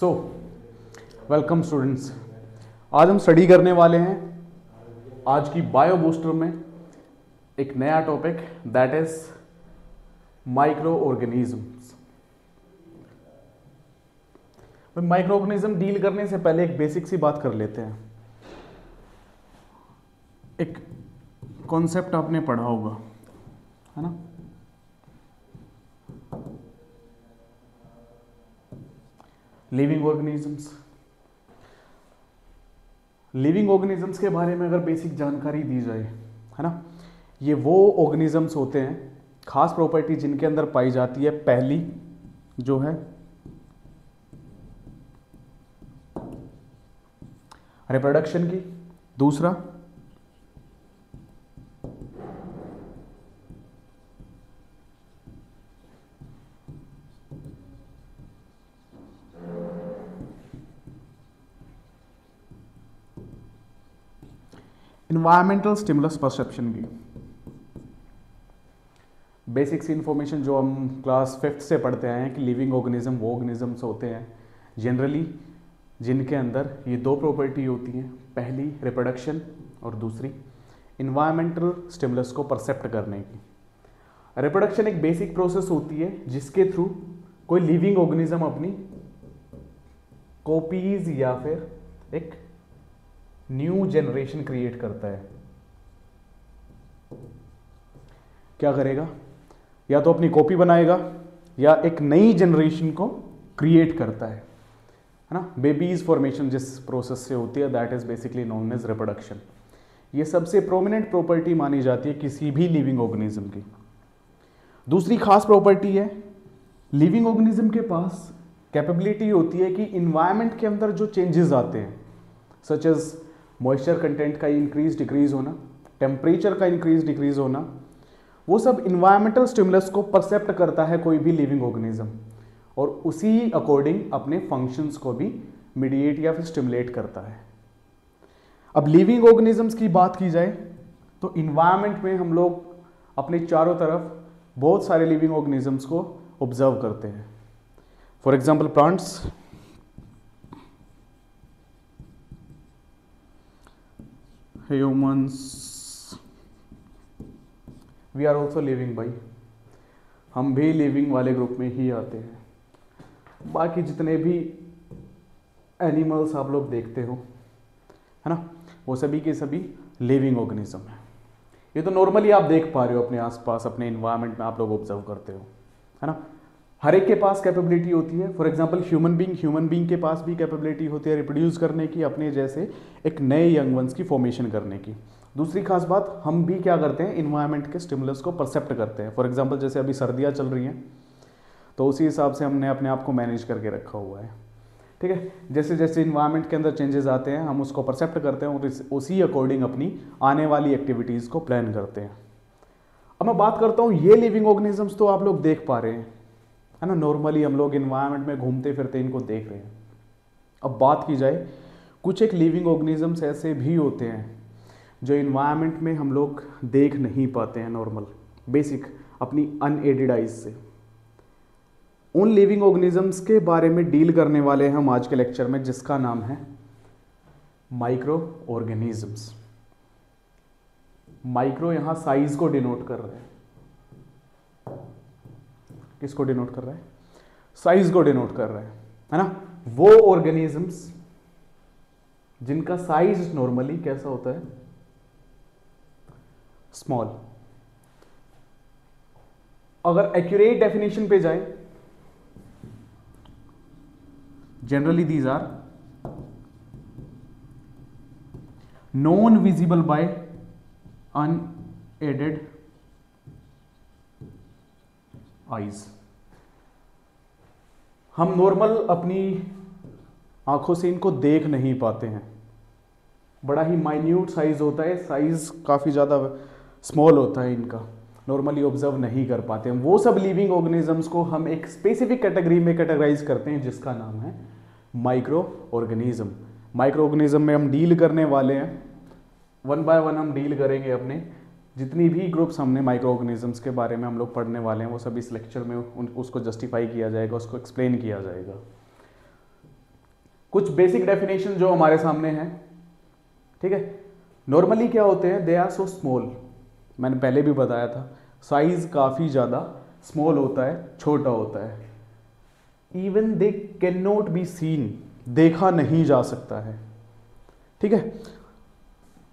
So welcome students. आज हम study करने वाले हैं आज की बायो बूस्टर में एक नया topic that is micro organisms. Micro organism deal करने से पहले एक बेसिक सी बात कर लेते हैं। एक कॉन्सेप्ट आपने पढ़ा होगा, है ना? Living organisms. लिविंग ऑर्गेनिजम्स के बारे में अगर बेसिक जानकारी दी जाए, है ना, ये वो ऑर्गेनिजम्स होते हैं, खास प्रॉपर्टी जिनके अंदर पाई जाती है। पहली जो है रिप्रोडक्शन की, दूसरा इन्वायरमेंटल स्टिमुलस परसेप्शन की। बेसिक सी इंफॉर्मेशन जो हम क्लास 5th से पढ़ते आए हैं कि लिविंग ऑर्गेनिज्म वो ऑर्गेनिजम्स होते हैं जनरली जिनके अंदर ये दो प्रॉपर्टी होती हैं, पहली रिप्रोडक्शन और दूसरी इन्वायरमेंटल स्टिमुलस को परसेप्ट करने की। रिप्रोडक्शन एक बेसिक प्रोसेस होती है जिसके थ्रू कोई लिविंग ऑर्गेनिज्म अपनी कॉपीज या फिर एक न्यू जनरेशन क्रिएट करता है। क्या करेगा? या तो अपनी कॉपी बनाएगा या एक नई जनरेशन को क्रिएट करता है ना। बेबीज फॉर्मेशन जिस प्रोसेस से होती है that is basically known as reproduction. ये सबसे प्रोमिनेंट प्रॉपर्टी मानी जाती है किसी भी लिविंग ऑर्गेनिज्म की। दूसरी खास प्रॉपर्टी है, लिविंग ऑर्गेनिज्म के पास कैपेबिलिटी होती है कि इन्वायरमेंट के अंदर जो चेंजेस आते हैं सच एज मॉइस्चर कंटेंट का इंक्रीज डिक्रीज होना, टेम्परेचर का इंक्रीज डिक्रीज होना, वो सब इन्वायरमेंटल स्टिमुलस को परसेप्ट करता है कोई भी लिविंग ऑर्गेनिज्म और उसी अकॉर्डिंग अपने फंक्शंस को भी मीडिएट या फिर स्टिमुलेट करता है। अब लिविंग ऑर्गेनिजम्स की बात की जाए तो इन्वायरमेंट में हम लोग अपने चारों तरफ बहुत सारे लिविंग ऑर्गेनिजम्स को ऑब्जर्व करते हैं। For example plants, humans, we are also living भाई, हम भी लिविंग वाले ग्रुप में ही आते हैं। बाकी जितने भी एनिमल्स आप लोग देखते हो, है ना, वो सभी के सभी लिविंग ऑर्गेनिज्म है। ये तो नॉर्मली आप देख पा रहे हो अपने आसपास, अपने इन्वायरमेंट में आप लोग ऑब्जर्व करते हो, है ना। हर एक के पास कैपेबिलिटी होती है। फॉर एग्जांपल ह्यूमन बीइंग के पास भी कैपेबिलिटी होती है रिप्रोड्यूस करने की, अपने जैसे एक नए यंग वंस की फॉर्मेशन करने की। दूसरी खास बात, हम भी क्या करते हैं, इन्वायरमेंट के स्टिमुलस को परसेप्ट करते हैं। फॉर एग्जांपल जैसे अभी सर्दियाँ चल रही हैं तो उसी हिसाब से हमने अपने आप को मैनेज करके रखा हुआ है, ठीक है। जैसे जैसे इन्वायरमेंट के अंदर चेंजेस आते हैं हम उसको परसेप्ट करते हैं और उसी अकॉर्डिंग अपनी आने वाली एक्टिविटीज़ को प्लान करते हैं। अब मैं बात करता हूँ ये लिविंग ऑर्गेनिजम्स तो आप लोग देख पा रहे हैं, है ना, नॉर्मली हम लोग इन्वायरमेंट में घूमते फिरते इनको देख रहे हैं। अब बात की जाए, कुछ एक लिविंग ऑर्गेनिजम्स ऐसे भी होते हैं जो इन्वायरमेंट में हम लोग देख नहीं पाते हैं नॉर्मल बेसिक अपनी अनएडेड आइज से। उन लिविंग ऑर्गेनिजम्स के बारे में डील करने वाले हैं हम आज के लेक्चर में, जिसका नाम है माइक्रो ऑर्गेनिजम्स। माइक्रो यहां साइज को डिनोट कर रहे हैं। किसको डिनोट कर रहा है? साइज को डिनोट कर रहा है ना। वो ऑर्गेनिजम्स जिनका साइज नॉर्मली कैसा होता है, स्मॉल। अगर एक्यूरेट डेफिनेशन पे जाए, generally these are non visible by unaided eyes. हम नॉर्मल अपनी आंखों से इनको देख नहीं पाते हैं, बड़ा ही माइन्यूट साइज होता है, साइज काफ़ी ज़्यादा स्मॉल होता है इनका, नॉर्मली ऑब्जर्व नहीं कर पाते हैं। वो सब लिविंग ऑर्गेनिजम्स को हम एक स्पेसिफिक कैटेगरी में कैटेगराइज करते हैं जिसका नाम है माइक्रो ऑर्गेनिज्म। माइक्रो ऑर्गेनिज्म में हम डील करने वाले हैं, वन बाय वन हम डील करेंगे अपने जितनी भी ग्रुप्स हमने माइक्रो ऑर्गेनिजम्स के बारे में हम लोग पढ़ने वाले हैं वो सब इस लेक्चर में उसको जस्टिफाई किया जाएगा, उसको एक्सप्लेन किया जाएगा। कुछ बेसिक डेफिनेशन जो हमारे सामने हैं, ठीक है। नॉर्मली क्या होते हैं, दे आर सो स्मॉल, मैंने पहले भी बताया था, साइज काफ़ी ज़्यादा स्मॉल होता है, छोटा होता है। Even they can not be seen, देखा नहीं जा सकता है, ठीक है।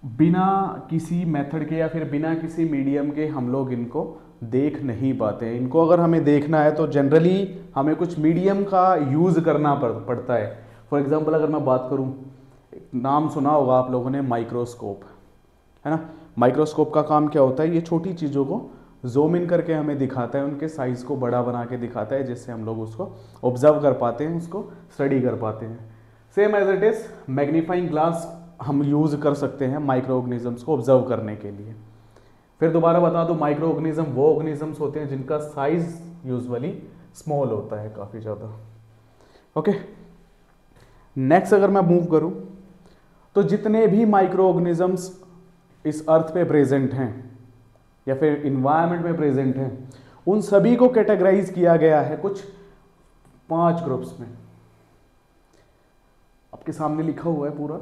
बिना किसी मेथड के या फिर बिना किसी मीडियम के हम लोग इनको देख नहीं पाते हैं। इनको अगर हमें देखना है तो जनरली हमें कुछ मीडियम का यूज़ करना पड़ता है। फॉर एग्जांपल अगर मैं बात करूं, नाम सुना होगा आप लोगों ने माइक्रोस्कोप, है ना। माइक्रोस्कोप का काम क्या होता है, ये छोटी चीज़ों को जूम इन करके हमें दिखाता है, उनके साइज़ को बड़ा बना के दिखाता है, जिससे हम लोग उसको ऑब्जर्व कर पाते हैं, उसको स्टडी कर पाते हैं। Same as it is magnifying glass हम यूज़ कर सकते हैं माइक्रो ऑर्गेनिजम्स को ऑब्जर्व करने के लिए। फिर दोबारा बता दो, माइक्रो ऑर्गेनिज्म वो ऑर्गेनिजम्स होते हैं जिनका साइज यूजुअली स्मॉल होता है, काफ़ी ज़्यादा। ओके, नेक्स्ट अगर मैं मूव करूं तो जितने भी माइक्रो ऑर्गेनिजम्स इस अर्थ पे प्रेजेंट हैं या फिर इन्वायरमेंट में प्रेजेंट हैं, उन सभी को कैटेगराइज किया गया है कुछ 5 ग्रुप्स में। आपके सामने लिखा हुआ है पूरा।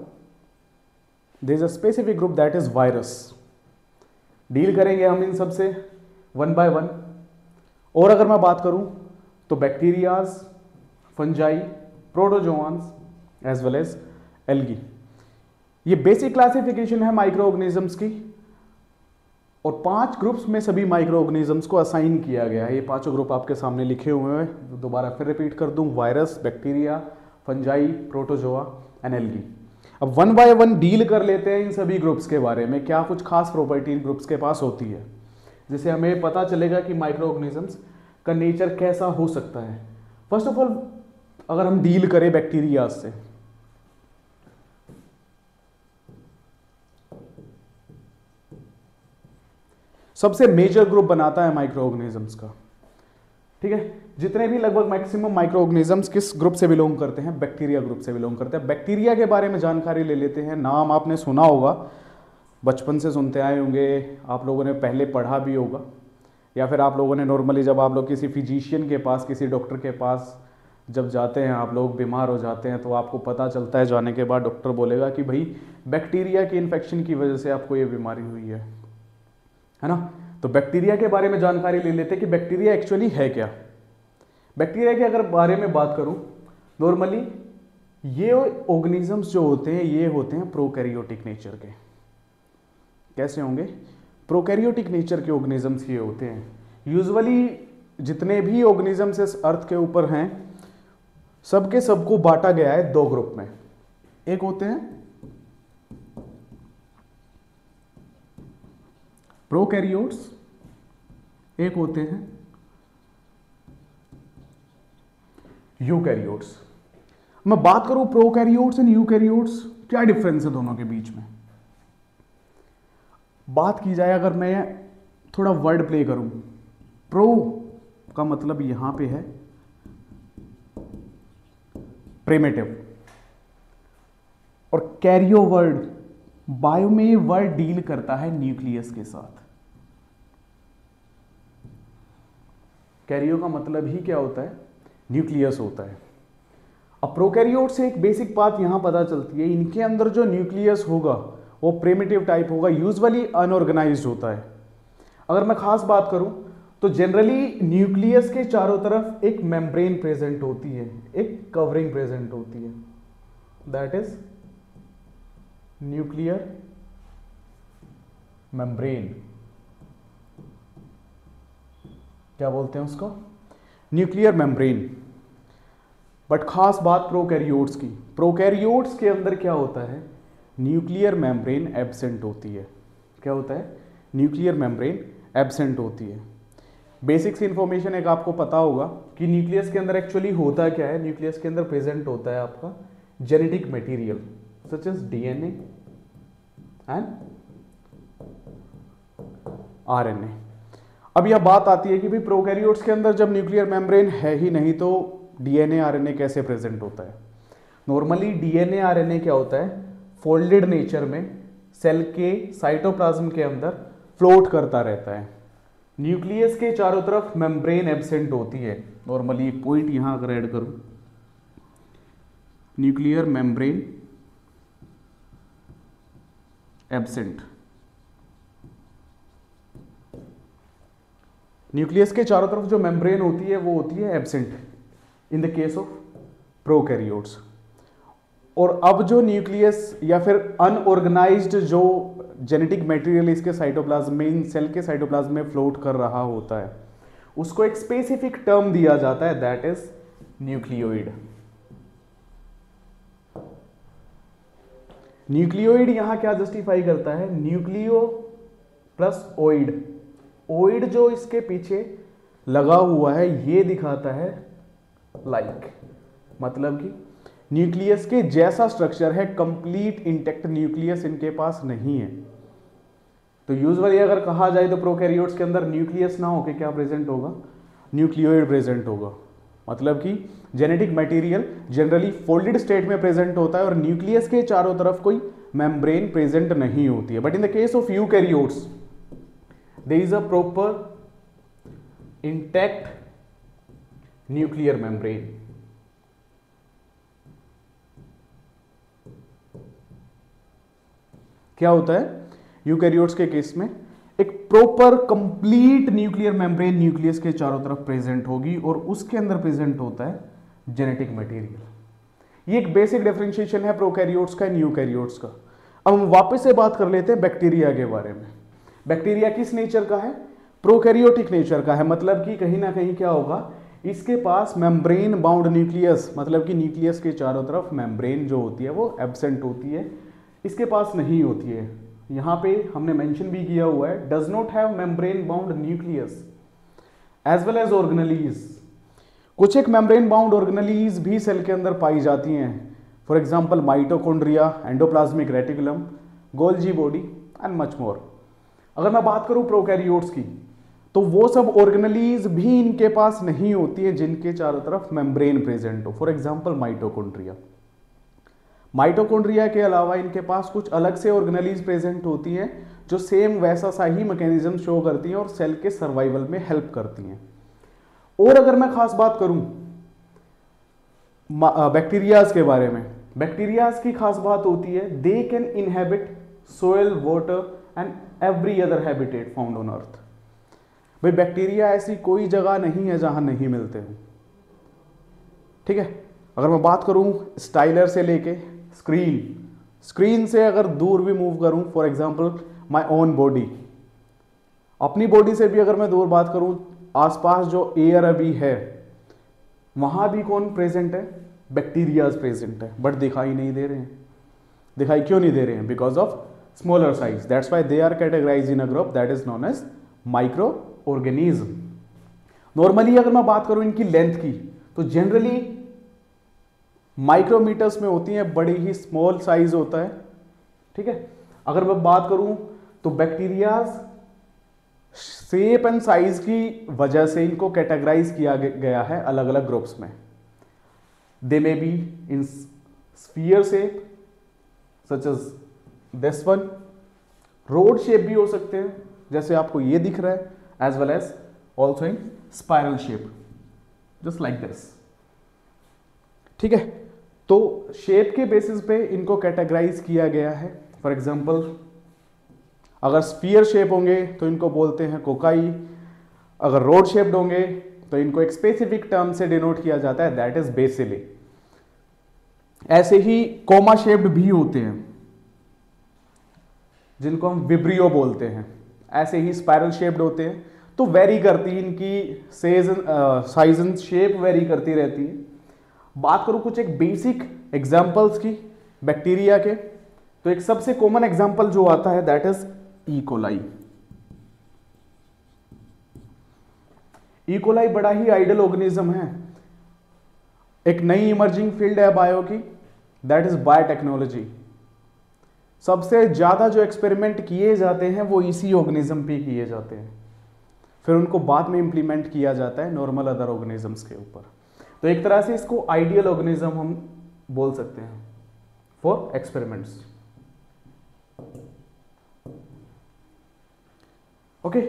There is a specific group that is virus. Deal करेंगे हम इन सब से वन बाय वन। और अगर मैं बात करूं तो bacterias, fungi, protozoans as well as algae. ये बेसिक क्लासिफिकेशन है माइक्रो ऑर्गेनिजम्स की, और 5 ग्रुप्स में सभी माइक्रो ऑर्गेनिजम्स को असाइन किया गया है। ये 5 ग्रुप आपके सामने लिखे हुए हैं, दोबारा फिर रिपीट कर दूं, virus, bacteria, fungi, protozoa and algae. अब वन बाय वन डील कर लेते हैं इन सभी ग्रुप्स के बारे में, क्या कुछ खास प्रॉपर्टी इन ग्रुप्स के पास होती है, जिससे हमें पता चलेगा कि माइक्रो ऑर्गेनिजम्स का नेचर कैसा हो सकता है। फर्स्ट ऑफ ऑल अगर हम डील करें बैक्टीरिया से, सबसे मेजर ग्रुप बनाता है माइक्रो ऑर्गेनिजम्स का, ठीक है। जितने भी लगभग मैक्सिमम माइक्रो ऑर्गेनिजम्स किस ग्रुप से बिलोंग करते हैं, बैक्टीरिया ग्रुप से बिलोंग करते हैं। बैक्टीरिया के बारे में जानकारी ले लेते हैं। नाम आपने सुना होगा, बचपन से सुनते आए होंगे, आप लोगों ने पहले पढ़ा भी होगा, या फिर आप लोगों ने नॉर्मली जब आप लोग किसी फिजिशियन के पास, किसी डॉक्टर के पास जब जाते हैं, आप लोग बीमार हो जाते हैं, तो आपको पता चलता है, जाने के बाद डॉक्टर बोलेगा कि भाई बैक्टीरिया की इन्फेक्शन की वजह से आपको ये बीमारी हुई है ना। तो बैक्टीरिया के बारे में जानकारी ले लेते हैं कि बैक्टीरिया एक्चुअली है क्या। बैक्टीरिया के अगर बारे में बात करूं, नॉर्मली ये ऑर्गेनिजम्स जो होते हैं ये होते हैं प्रोकैरियोटिक नेचर के। कैसे होंगे? प्रोकैरियोटिक नेचर के ऑर्गेनिजम्स ये होते हैं। यूजुअली जितने भी ऑर्गेनिजम्स इस अर्थ के ऊपर हैं, सबके सबको बांटा गया है 2 ग्रुप में। एक होते हैं प्रोकैरियोट्स, एक होते हैं यूकैरियोट्स। मैं बात करूं प्रोकैरियोट्स एंड यूकैरियोट्स, क्या डिफरेंस है दोनों के बीच में। बात की जाए, अगर मैं थोड़ा वर्ड प्ले करूं, प्रो का मतलब यहां पे है प्रिमिटिव, और कैरियो वर्ड, बायो में ये वर्ड डील करता है न्यूक्लियस के साथ। कैरियो का मतलब ही क्या होता है? न्यूक्लियस होता है। अब प्रोकैरियोट से एक बेसिक बात यहां पता चलती है, इनके अंदर जो न्यूक्लियस होगा वो प्रिमिटिव टाइप होगा, यूजुअली अनऑर्गेनाइज्ड होता है। अगर मैं खास बात करूं तो जनरली न्यूक्लियस के चारों तरफ एक मेम्ब्रेन प्रेजेंट होती है, एक कवरिंग प्रेजेंट होती है, दैट इज न्यूक्लियर मेम्ब्रेन। क्या बोलते हैं उसको? Nuclear membrane. बट खास बात प्रोकैरियोट्स की, प्रोकैरियोट्स के अंदर क्या होता है? न्यूक्लियर मेम्ब्रेन एब्सेंट होती है। क्या होता है? न्यूक्लियर मेम्ब्रेन एब्सेंट होती है। बेसिक्स इंफॉर्मेशन एक आपको पता होगा कि न्यूक्लियस के अंदर एक्चुअली होता क्या है। न्यूक्लियस के अंदर प्रेजेंट होता है आपका genetic material such as DNA and RNA. अब यह बात आती है कि भाई प्रोकैरियोट्स के अंदर जब न्यूक्लियर मेम्ब्रेन है ही नहीं तो डीएनए आरएनए कैसे प्रेजेंट होता है? नॉर्मली डीएनए आरएनए क्या होता है? फोल्डेड नेचर में सेल के साइटोप्लाज्म के अंदर फ्लोट करता रहता है। न्यूक्लियस के चारों तरफ मेम्ब्रेन एब्सेंट होती है। नॉर्मली एक पॉइंट यहां अगर ऐड करूं, न्यूक्लियर मेम्ब्रेन एब्सेंट। न्यूक्लियस के चारों तरफ जो मेम्ब्रेन होती है वो होती है absent in the case of prokaryotes. और अब जो न्यूक्लियस या फिर अनऑर्गेनाइज्ड जो जेनेटिक मटेरियल इसके साइटोप्लाज्म में, इन सेल के साइटोप्लाज्म में फ्लोट कर रहा होता है, उसको एक स्पेसिफिक टर्म दिया जाता है, दैट इज न्यूक्लियोइड। न्यूक्लियोइड यहां क्या जस्टिफाई करता है? Nucleo plus ओइड। ओइड जो इसके पीछे लगा हुआ है ये दिखाता है लाइक, मतलब कि न्यूक्लियस के जैसा स्ट्रक्चर है, कंप्लीट इंटैक्ट न्यूक्लियस इनके पास नहीं है। तो यूजुअली अगर कहा जाए तो प्रोकैरियोट्स के अंदर न्यूक्लियस ना होके क्या प्रेजेंट होगा? न्यूक्लियोइड प्रेजेंट होगा। मतलब कि genetic material generally folded state में प्रेजेंट होता है और न्यूक्लियस के चारों तरफ कोई मेम्ब्रेन प्रेजेंट नहीं होती है। But in the case of eukaryotes there is a proper intact nuclear membrane. क्या होता है यूकैरियोट्स के केस में? एक proper complete nuclear membrane nucleus के चारों तरफ प्रेजेंट होगी और उसके अंदर प्रेजेंट होता है जेनेटिक मटेरियल। ये एक बेसिक डिफरेंशिएशन है प्रोकैरियोट्स का एंड यूकैरियोट्स का। अब हम वापस से बात कर लेते हैं बैक्टीरिया के बारे में। बैक्टीरिया किस नेचर का है? प्रोकैरियोटिक नेचर का है। मतलब कि कहीं ना कहीं क्या होगा, इसके पास मेम्ब्रेन बाउंड न्यूक्लियस, मतलब कि न्यूक्लियस के चारों तरफ मेम्ब्रेन जो होती है वो एब्सेंट होती है, इसके पास नहीं होती है। यहां पे हमने मेंशन भी किया हुआ है, does not have membrane bound nucleus as well as organelles. कुछ एक मेम्ब्रेन बाउंड ऑर्गेनेलीज भी सेल के अंदर पाई जाती हैं, for example mitochondria, endoplasmic reticulum, Golgi body and much more. अगर मैं बात करूं प्रोकैरियोट्स की, तो वो सब ऑर्गेनेलीज भी इनके पास नहीं होती है जिनके चारों तरफ मेम्ब्रेन प्रेजेंट हो। For example mitochondria. माइटोकॉन्ड्रिया के अलावा इनके पास कुछ अलग से ऑर्गेनेलीज प्रेजेंट होती हैं जो सेम वैसा सा ही मैकेनिज्म शो करती हैं और सेल के सर्वाइवल में हेल्प करती हैं। और अगर मैं खास बात करूं बैक्टीरियाज के बारे में, बैक्टीरियाज की खास बात होती है they can inhabit soil, water and every other habitat found on earth. भाई बैक्टीरिया ऐसी कोई जगह नहीं है जहां नहीं मिलते हो। ठीक है, अगर मैं बात करूं स्टाइलर से लेके स्क्रीन से अगर दूर भी मूव करूं, for example my own body, अपनी बॉडी से भी अगर मैं दूर बात करूं, आसपास जो एयर अभी है वहां भी कौन प्रेजेंट है? बैक्टीरियाज प्रेजेंट है, बट दिखाई नहीं दे रहे हैं। दिखाई क्यों नहीं दे रहे हैं? Because of smaller size. That's why they are categorized in a group that is known as micro organism. Normally अगर मैं बात करूं इनकी लेंथ की, तो जनरली माइक्रोमीटर्स में होती हैं, बड़ी ही स्मॉल साइज होता है। ठीक है, अगर मैं बात करूं तो बैक्टीरियाज शेप एंड साइज की वजह से इनको कैटेगराइज किया गया है अलग अलग ग्रुप्स में। They may be in sphere shape such as this one, rod shape भी हो सकते हैं जैसे आपको ये दिख रहा है, as well as also in spiral shape just like this. ठीक है, तो शेप के बेसिस पे इनको कैटेगराइज किया गया है। फॉर एग्जांपल अगर स्फीयर शेप होंगे तो इनको बोलते हैं कोकाई, अगर रोड शेप्ड होंगे तो इनको एक स्पेसिफिक टर्म से डिनोट किया जाता है, दैट इज बेसिली। ऐसे ही कोमा शेप्ड भी होते हैं जिनको हम विब्रियो बोलते हैं। ऐसे ही स्पाइरल शेप्ड होते हैं, तो वेरी करती है इनकी साइज एंड शेप वेरी करती रहती है। बात करूं कुछ एक बेसिक एग्जांपल्स की बैक्टीरिया के, तो एक सबसे कॉमन एग्जांपल जो आता है that is E coli. E coli बड़ा ही आइडियल ऑर्गेनिज्म है। एक नई इमर्जिंग फील्ड है बायो की, दैट इज बायोटेक्नोलॉजी। सबसे ज्यादा जो एक्सपेरिमेंट किए जाते हैं वो इसी ऑर्गेनिज्म पे किए जाते हैं, फिर उनको बाद में इंप्लीमेंट किया जाता है नॉर्मल अदर ऑर्गेनिजम्स के ऊपर। तो एक तरह से इसको आइडियल ऑर्गेनिज्म हम बोल सकते हैं फॉर एक्सपेरिमेंट्स। ओके,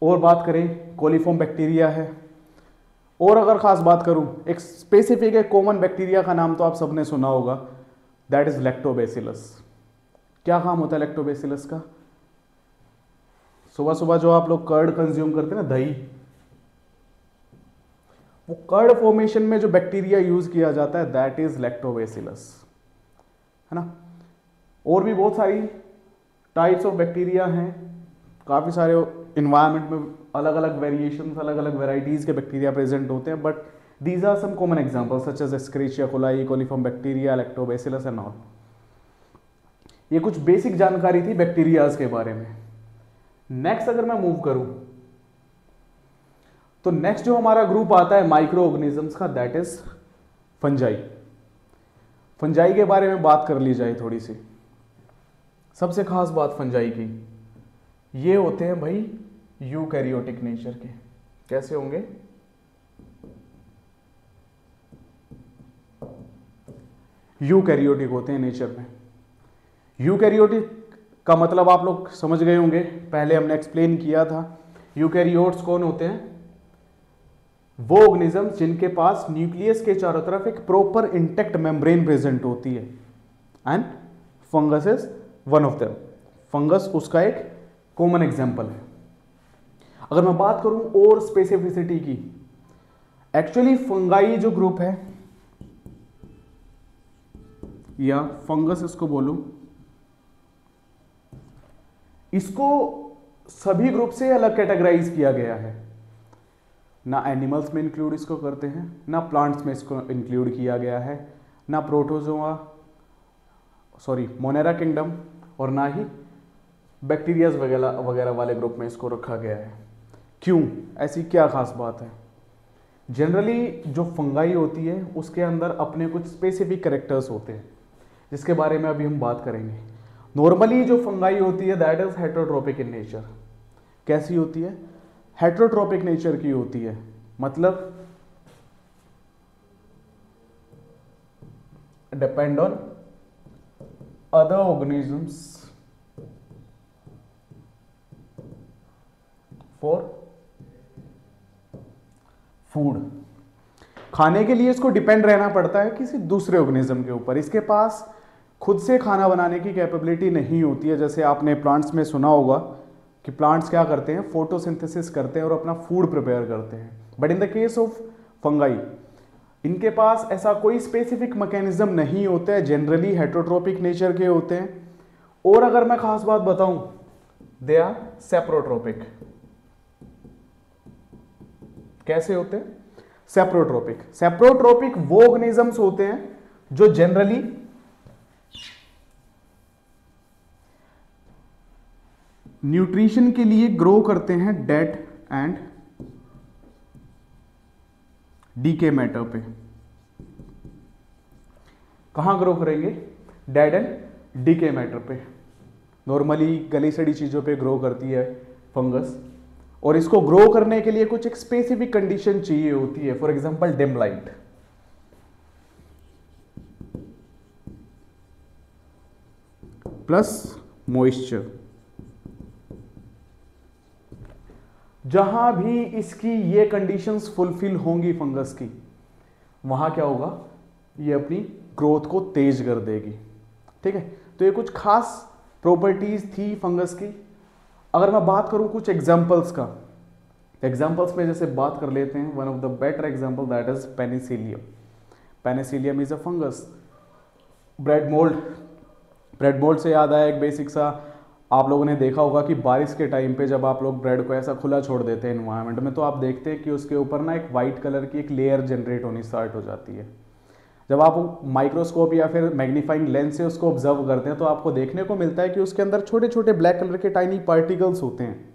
और बात करें कोलीफॉर्म बैक्टीरिया है। और अगर खास बात करूं, एक स्पेसिफिक एक कॉमन बैक्टीरिया का नाम तो आप सबने सुना होगा, दैट इज लैक्टोबैसिलस। क्या काम होता है लैक्टोबैसिलस का? सुबह सुबह जो आप लोग कर्ड कंज्यूम करते हैं ना, दही, वो कर्ड फॉर्मेशन में जो बैक्टीरिया यूज किया जाता है दैट इज लैक्टोबैसिलस, है ना। और भी बहुत सारी टाइप्स ऑफ बैक्टीरिया हैं, काफ़ी सारे इन्वायरमेंट में अलग अलग वेरिएशंस, अलग अलग वेराइटीज के बैक्टीरिया प्रेजेंट होते हैं, but these are some common examples such as Escherichia coli, coliform bacteria, lactobacillus and all. ये कुछ बेसिक जानकारी थी बैक्टीरियाज के बारे में। नेक्स्ट अगर मैं मूव करूं तो नेक्स्ट जो हमारा ग्रुप आता है माइक्रो ऑर्गेनिजम्स का, दैट इज फंजाई। फंजाई के बारे में बात कर ली जाए थोड़ी सी। सबसे खास बात फंजाई की, ये होते हैं भाई यूकैरियोटिक नेचर के। कैसे होंगे? यूकैरियोटिक होते हैं नेचर में। यूकैरियोटिक का मतलब आप लोग समझ गए होंगे, पहले हमने एक्सप्लेन किया था। यूकैरियोट्स कौन होते हैं? वो ऑर्गेनिजम्स जिनके पास न्यूक्लियस के चारों तरफ एक प्रॉपर इंटेक्ट मेम्ब्रेन प्रेजेंट होती है, and fungus is one of them. Fungus उसका एक कॉमन एग्जाम्पल है। अगर मैं बात करूं और स्पेसिफिसिटी की, एक्चुअली फंगाई जो ग्रुप है, या फंगस इसको बोलूं, इसको सभी ग्रुप से अलग कैटेगराइज किया गया है। ना एनिमल्स में इंक्लूड इसको करते हैं, ना प्लांट्स में इसको इंक्लूड किया गया है, ना प्रोटोजोआ मोनेरा किंगडम, और ना ही बैक्टीरियाज वगैरह वगैरह वाले ग्रुप में इसको रखा गया है। क्यों? ऐसी क्या खास बात है? जनरली जो फंगाई होती है उसके अंदर अपने कुछ स्पेसिफिक कैरेक्टर्स होते हैं, जिसके बारे में अभी हम बात करेंगे। नॉर्मली जो फंगाई होती है that is heterotrophic in nature. कैसी होती है? हेटरोट्रोपिक नेचर की होती है, मतलब depend on other organisms for food. खाने के लिए इसको डिपेंड रहना पड़ता है किसी दूसरे ऑर्गेनिज्म के ऊपर। इसके पास खुद से खाना बनाने की कैपेबिलिटी नहीं होती है। जैसे आपने प्लांट्स में सुना होगा कि प्लांट्स क्या करते हैं, फोटोसिंथेसिस करते हैं और अपना फूड प्रिपेयर करते हैं। But in the case of fungi, इनके पास ऐसा कोई स्पेसिफिक मैकेनिज्म नहीं होता है, जनरली हेटरोट्रोपिक नेचर के होते हैं। और अगर मैं खास बात बताऊं, दे आर सेप्रोट्रोपिक। कैसे होते हैं? सेप्रोट्रोपिक। सेप्रोट्रोपिक वो ऑर्गेनिजम्स होते हैं जो जनरली न्यूट्रिशन के लिए ग्रो करते हैं डेड एंड डीके मैटर पे। कहां ग्रो करेंगे? डेड एंड डीके मैटर पे। नॉर्मली गली सड़ी चीजों पे ग्रो करती है फंगस, और इसको ग्रो करने के लिए कुछ एक स्पेसिफिक कंडीशन चाहिए होती है। For example dim light, plus moisture. जहां भी इसकी ये कंडीशंस फुलफिल होंगी फंगस की, वहां क्या होगा? ये अपनी ग्रोथ को तेज कर देगी। ठीक है, तो ये कुछ खास प्रॉपर्टीज थी फंगस की। अगर मैं बात करूं कुछ एग्जांपल्स का, एग्जांपल्स में जैसे बात कर लेते हैं, one of the better example that is Penicillium. Penicillium is a fungus. Bread mould, bread mould से याद आया एक बेसिक सा, आप लोगों ने देखा होगा कि बारिश के टाइम पे जब आप लोग ब्रेड को ऐसा खुला छोड़ देते हैं एनवायरनमेंट में, तो आप देखते हैं कि उसके ऊपर ना एक वाइट कलर की एक लेयर जनरेट होनी स्टार्ट हो जाती है। जब आप माइक्रोस्कोप या फिर मैग्नीफाइंग लेंस से उसको ऑब्जर्व करते हैं तो आपको देखने को मिलता है कि उसके अंदर छोटे छोटे ब्लैक कलर के टाइनी पार्टिकल्स होते हैं।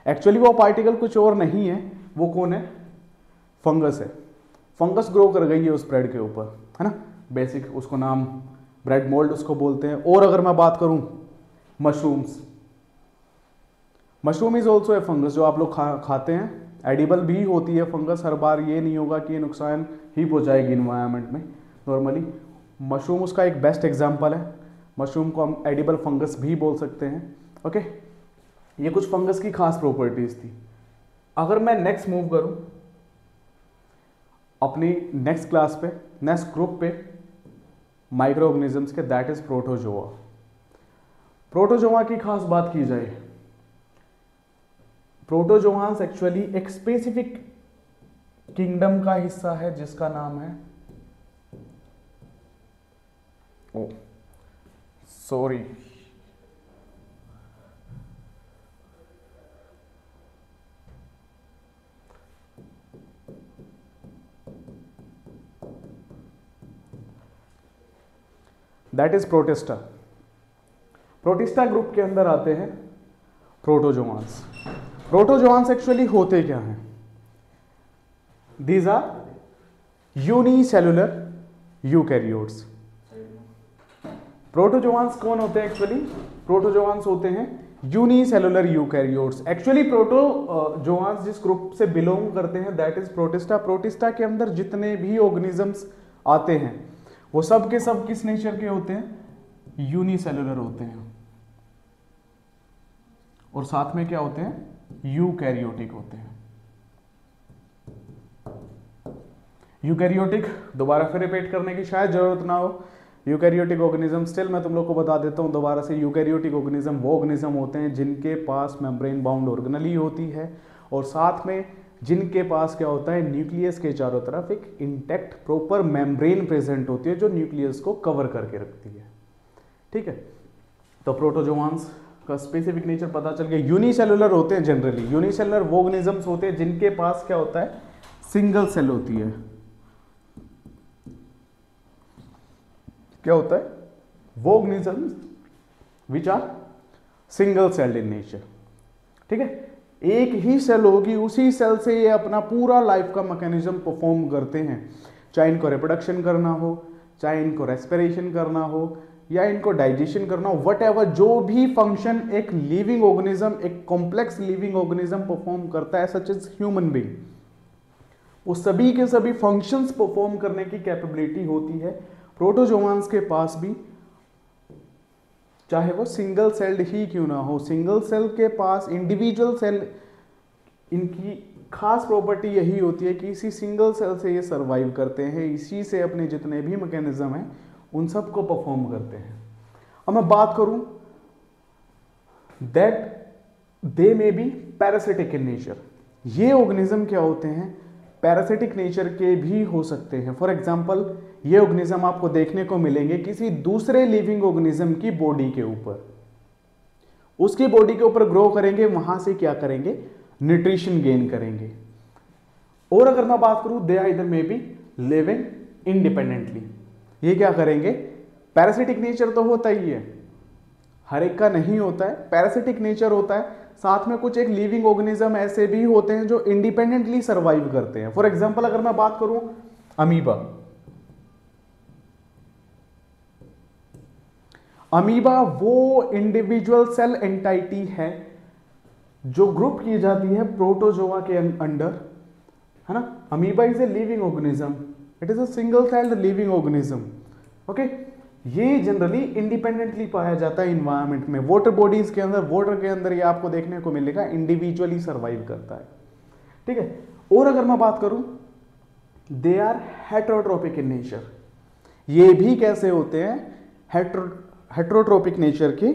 एक्चुअली वो पार्टिकल कुछ और नहीं है, वो कौन है? फंगस है। फंगस ग्रो कर गई है उस ब्रेड के ऊपर, है ना। बेसिक उसको नाम ब्रेड मोल्ड उसको बोलते हैं। और अगर मैं बात करूं mushrooms, mushroom is also a fungus जो आप लोग खाते हैं। एडिबल भी होती है फंगस, हर बार ये नहीं होगा कि ये नुकसान ही पहुंचाएगी इन्वायरमेंट में। नॉर्मली मशरूम उसका एक बेस्ट एग्जांपल है। मशरूम को हम एडिबल फंगस भी बोल सकते हैं। ओके, ये कुछ फंगस की खास प्रॉपर्टीज थी। अगर मैं नेक्स्ट मूव करूं अपनी नेक्स्ट क्लास पे, नेक्स्ट ग्रुप पे माइक्रो ऑर्गेनिजम्स के, दैट इज प्रोटोजोआ। प्रोटोजोआ की खास बात की जाए, प्रोटोजोआंस एक्चुअली एक स्पेसिफिक किंगडम का हिस्सा है जिसका नाम है, oh sorry, that is protista. Protista group के अंदर आते हैं प्रोटोजोआंस। प्रोटोजोआंस एक्चुअली होते क्या हैं? These are unicellular eukaryotes. Protozoans कौन होते हैं एक्चुअली? प्रोटोजोआंस होते हैं यूनिसेलुलर यूकैरियोट्स। एक्चुअली प्रोटोजोआंस जिस ग्रुप से बिलोंग करते हैं दैट इज प्रोटिस्टा। प्रोटिस्टा के अंदर जितने भी ऑर्गेनिजम्स आते हैं वो सब के सब किस नेचर के होते हैं? यूनिसेलुलर होते हैं, और साथ में क्या होते हैं? यूकैरियोटिक होते हैं। यूकैरियोटिक दोबारा फिर रिपीट करने की शायद जरूरत ना हो। यूकैरियोटिक ऑर्गेनिज्म, स्टिल मैं तुम लोग को बता देता हूं दोबारा से। यूकैरियोटिक ऑर्गेनिज्म वो ऑर्गेनिज्म होते हैं जिनके पास मेम्ब्रेन बाउंड ऑर्गेनली होती है, और साथ में जिनके पास क्या होता है? न्यूक्लियस के चारों तरफ एक इंटैक्ट प्रॉपर मेम्ब्रेन प्रेजेंट होती है जो न्यूक्लियस को कवर करके रखती है। ठीक है, तो प्रोटोजोआंस का स्पेसिफिक नेचर पता चल गया। यूनिसेलुलर होते हैं जनरली। यूनिसेलुलर वो ऑर्गेनिजम्स होते हैं जिनके पास क्या होता है? सिंगल सेल होती है। क्या होता है? वो organisms which are single celled in nature. ठीक है, एक ही सेल होगी, उसी सेल से ये अपना पूरा लाइफ का मैकेनिज्म परफॉर्म करते हैं। चाहे इनको रिप्रोडक्शन करना हो, चाहे इनको रेस्पिरेशन करना हो, या इनको डाइजेशन करना हो, व्हाटएवर, जो भी फंक्शन एक लिविंग ऑर्गेनिज्म, एक कॉम्प्लेक्स लिविंग ऑर्गेनिज्म परफॉर्म करता है सच एज ह्यूमन बीइंग, वो सभी के सभी फंक्शंस परफॉर्म करने की कैपेबिलिटी होती है प्रोटोजोआंस के पास भी, चाहे वो सिंगल सेल्ड ही क्यों ना हो। सिंगल सेल के पास इंडिविजुअल सेल, इनकी खास प्रॉपर्टी यही होती है कि इसी सिंगल सेल से ये सर्वाइव करते हैं, इसी से अपने जितने भी मैकेनिज्म हैं उन सब को परफॉर्म करते हैं। अब मैं बात करूं that they may B parasitic in nature. ये ऑर्गेनिज्म क्या होते हैं? पैरासिटिक नेचर के भी हो सकते हैं। फॉर एग्जांपल, ये ऑर्गेनिज्म आपको देखने को मिलेंगे किसी दूसरे लिविंग ऑर्गेनिज्म की बॉडी के ऊपर, उसकी बॉडी के ऊपर ग्रो करेंगे, वहां से क्या करेंगे? न्यूट्रिशन गेन करेंगे। और अगर मैं बात करूं, they either may be living independently. ये क्या करेंगे? पैरासिटिक नेचर तो होता ही है, हर एक का नहीं होता है, पैरासिटिक नेचर होता है। साथ में कुछ एक लिविंग ऑर्गेनिज्म ऐसे भी होते हैं जो इंडिपेंडेंटली सर्वाइव करते हैं। फॉर एग्जांपल, अगर मैं बात करूं अमीबा, अमीबा वो इंडिविजुअल सेल एंटाइटी है जो ग्रुप की जाती है प्रोटोजोआ के अंडर, है ना। Amoeba is a living organism, it is a single celled living organism. Okay, ये जनरली इंडिपेंडेंटली पाया जाता है इन्वायरमेंट में। वाटर बॉडीज के अंदर, वाटर के अंदर ये आपको देखने को मिलेगा, इंडिविजुअली सर्वाइव करता है। ठीक है, और अगर मैं बात करूं, दे आर हेटेरोट्रोपिक इन नेचर। ये भी कैसे होते हैं? हेटेरोट्रोपिक नेचर के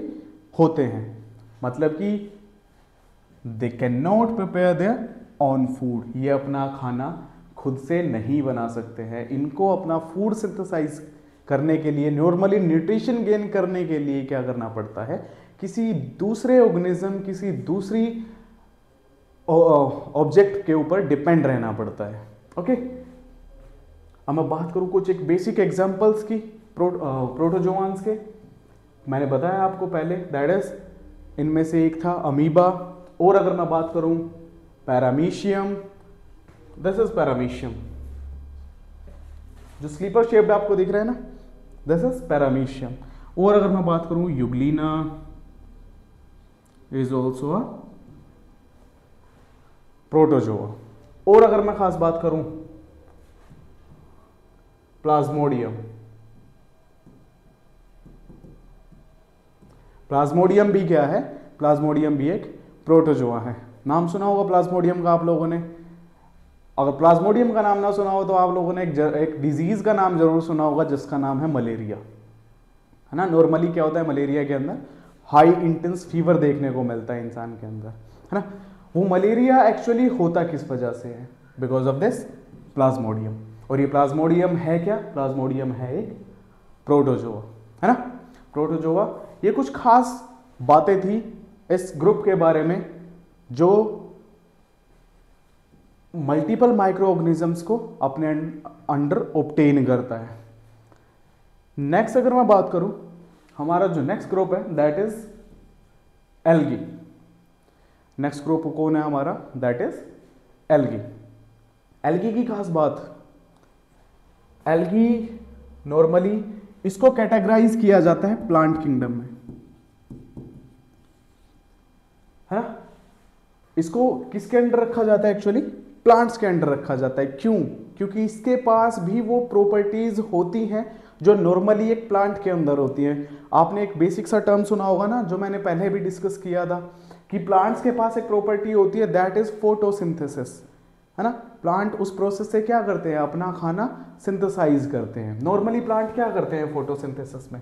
होते हैं, मतलब कि they can not prepare their on food. ये अपना खाना खुद से नहीं बना सकते हैं, इनको अपना फूड सिंथेसाइज करने के लिए, नॉर्मली न्यूट्रिशन गेन करने के लिए क्या करना पड़ता है? किसी दूसरे ऑर्गेनिज्म, किसी दूसरी ऑब्जेक्ट के ऊपर डिपेंड रहना पड़ता है। ओके, अब मैं बात करूं कुछ एक बेसिक एग्जांपल्स की प्रोटोजोआंस के। मैंने बताया आपको पहले, दैट इज, इनमें से एक था अमीबा। और अगर मैं बात करूं पैरामीशियम, दिस इज पैरामीशियम, जो स्लीपर शेप्ड आपको दिख रहा है ना, दिस इज पैरामीशियम। और अगर मैं बात करूं Euglena is also a protozoa. और अगर मैं खास बात करूं प्लाज्मोडियम, प्लाज्मोडियम भी क्या है? प्लाज्मोडियम भी एक प्रोटोजोआ है। नाम सुना होगा प्लाज्मोडियम का आप लोगों ने। अगर प्लाज्मोडियम का नाम ना सुना हो तो आप लोगों ने एक डिजीज का नाम जरूर सुना होगा जिसका नाम है मलेरिया, है ना। नॉर्मली क्या होता है मलेरिया के अंदर, हाई इंटेंस फीवर देखने को मिलता है इंसान के अंदर, है ना। वो मलेरिया एक्चुअली होता किस वजह से है, बिकॉज ऑफ दिस प्लाज्मोडियम। और ये प्लाज्मोडियम है क्या, प्लाज्मोडियम है एक प्रोटोजोआ, है ना, प्रोटोजोआ। ये कुछ खास बातें थी इस ग्रुप के बारे में जो मल्टीपल माइक्रो ऑर्गेनिजम्स को अपने अंडर ऑब्टेन करता है। नेक्स्ट अगर मैं बात करूं, हमारा जो नेक्स्ट ग्रुप है that is algae. Next group कौन है हमारा, दैट इज एल्गी। एल्गी की खास बात, एल्गी नॉर्मली इसको कैटेगराइज किया जाता है प्लांट किंगडम में, है ना। इसको किसके अंडर रखा जाता है, एक्चुअली प्लांट्स के अंडर रखा जाता है। क्यों, क्योंकि इसके पास भी वो प्रॉपर्टीज होती हैं जो नॉर्मली एक प्लांट के अंदर होती हैं। आपने एक बेसिक सा टर्म सुना होगा ना, जो मैंने पहले भी डिस्कस किया था, कि प्लांट्स के पास एक प्रॉपर्टी होती है दैट इज फोटोसिंथेसिस, है ना। प्लांट उस प्रोसेस से क्या करते हैं, अपना खाना सिंथेसाइज करते हैं। नॉर्मली प्लांट क्या करते हैं फोटोसिंथेसिस में,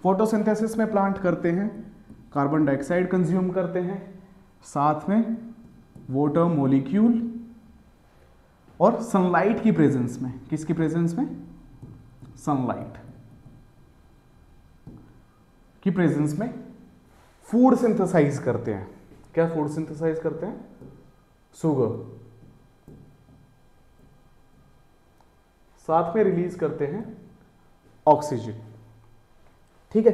फोटोसिंथेसिस में प्लांट करते हैं कार्बन डाइऑक्साइड कंज्यूम करते हैं, साथ में वाटर मॉलिक्यूल और सनलाइट की प्रेजेंस में, किसकी प्रेजेंस में, सनलाइट की प्रेजेंस में फूड सिंथेसाइज करते हैं। क्या फूड सिंथेसाइज करते हैं, शुगर, साथ में रिलीज करते हैं ऑक्सीजन, ठीक है।